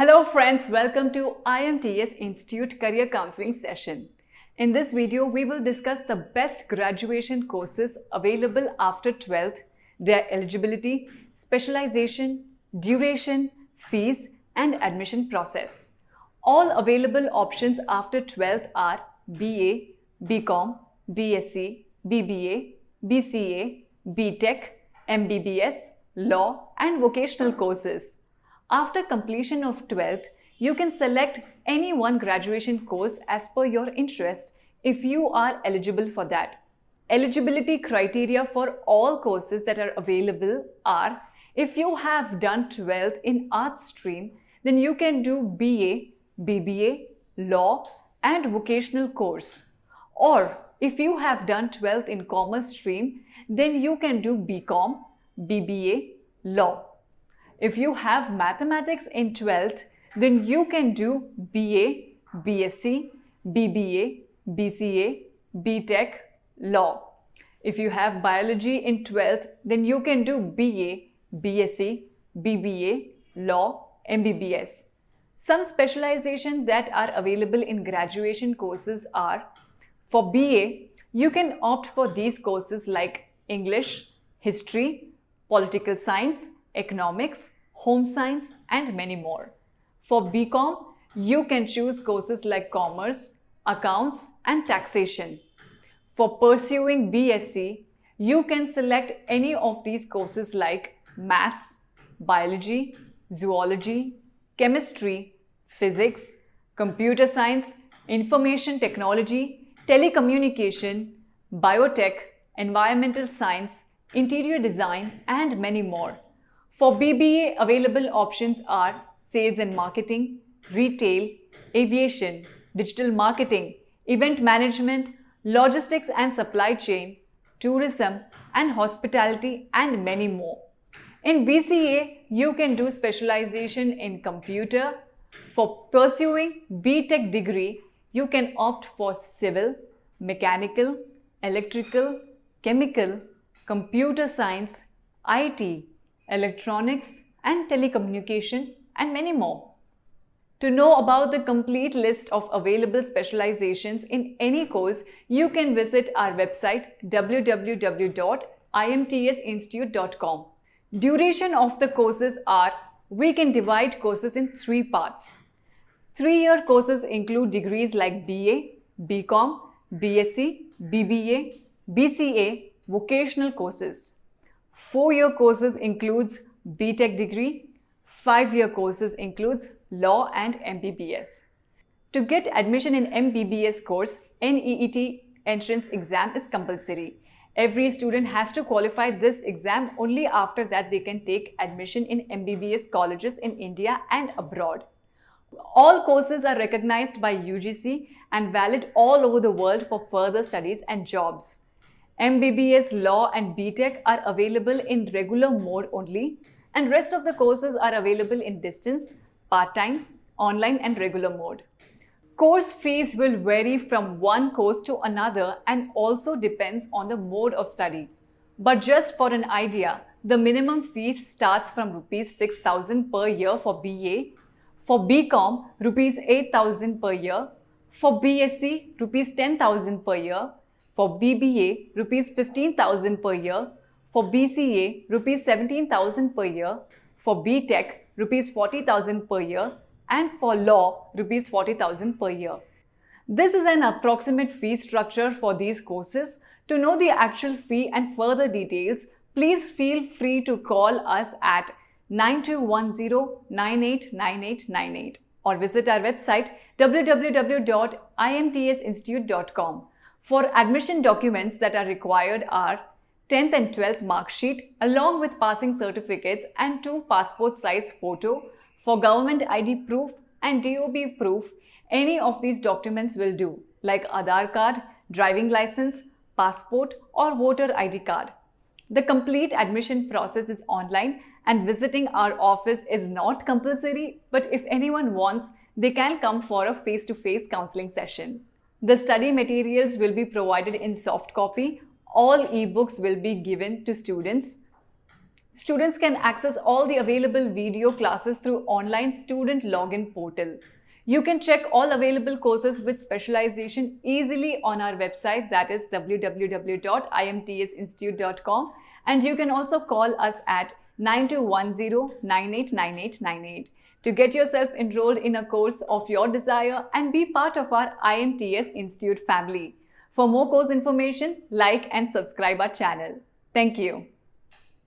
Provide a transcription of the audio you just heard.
Hello friends, welcome to IMTS Institute Career Counseling session. In this video, we will discuss the best graduation courses available after 12th, their eligibility, specialization, duration, fees, and admission process. All available options after 12th are BA, BCom, B.Sc, BBA, BCA, B.Tech, MBBS, law, and vocational courses. After completion of 12th, you can select any one graduation course as per your interest if you are eligible for that. Eligibility criteria for all courses that are available are: if you have done 12th in arts stream, then you can do BA, BBA, law, and vocational course. Or if you have done 12th in commerce stream, then you can do BCom, BBA, law. If you have mathematics in 12th, then you can do BA, B.Sc, BBA, BCA, B.Tech, law. If you have biology in 12th, then you can do BA, B.Sc, BBA, law, MBBS. Some specializations that are available in graduation courses are: for BA, you can opt for these courses like English, History, Political Science, Economics, Home Science, and many more. For BCom, you can choose courses like Commerce, Accounts, and Taxation. For pursuing B.Sc, you can select any of these courses like Maths, Biology, Zoology, Chemistry, Physics, Computer Science, Information Technology, Telecommunication, Biotech, Environmental Science, Interior Design, and many more. For BBA, available options are Sales and Marketing, Retail, Aviation, Digital Marketing, Event Management, Logistics and Supply Chain, Tourism and Hospitality, and many more. In BCA, you can do specialization in computer. For pursuing B.Tech degree, you can opt for Civil, Mechanical, Electrical, Chemical, Computer Science, IT, Electronics, and Telecommunication, and many more. To know about the complete list of available specializations in any course, you can visit our website www.imtsinstitute.com. Duration of the courses are: we can divide courses in 3 parts. 3-year courses include degrees like BA, BCom, B.Sc, BBA, BCA, vocational courses. 4-year courses includes B.Tech degree. 5-year courses includes law and MBBS. To get admission in MBBS course, NEET entrance exam is compulsory. Every student has to qualify this exam. Only after that they can take admission in MBBS colleges in India and abroad. All courses are recognized by UGC and valid all over the world for further studies and jobs. MBBS, law, and B.Tech are available in regular mode only, and rest of the courses are available in distance, part-time, online, and regular mode. Course fees will vary from one course to another and also depends on the mode of study. But just for an idea, the minimum fees starts from Rs 6,000 per year for BA, for BCom Rs 8,000 per year, for B.Sc Rs 10,000 per year, for BBA Rs 15,000 per year, for BCA Rs 17,000 per year, for B.Tech Rs 40,000 per year, and for law Rs 40,000 per year. This is an approximate fee structure for these courses. To know the actual fee and further details, please feel free to call us at 9210-989898 or visit our website www.imtsinstitute.com. For admission documents that are required are 10th and 12th mark sheet along with passing certificates and 2 passport size photo. For government ID proof and DOB proof, any of these documents will do, like Aadhaar card, driving license, passport, or voter ID card. The complete admission process is online and visiting our office is not compulsory, but if anyone wants, they can come for a face-to-face counseling session. The study materials will be provided in soft copy. All e-books will be given to students. Students can access all the available video classes through online student login portal. You can check all available courses with specialization easily on our website, that is www.imtsinstitute.com, and you can also call us at 9210-989898 to get yourself enrolled in a course of your desire and be part of our IMTS Institute family. For more course information, like and subscribe our channel. Thank you.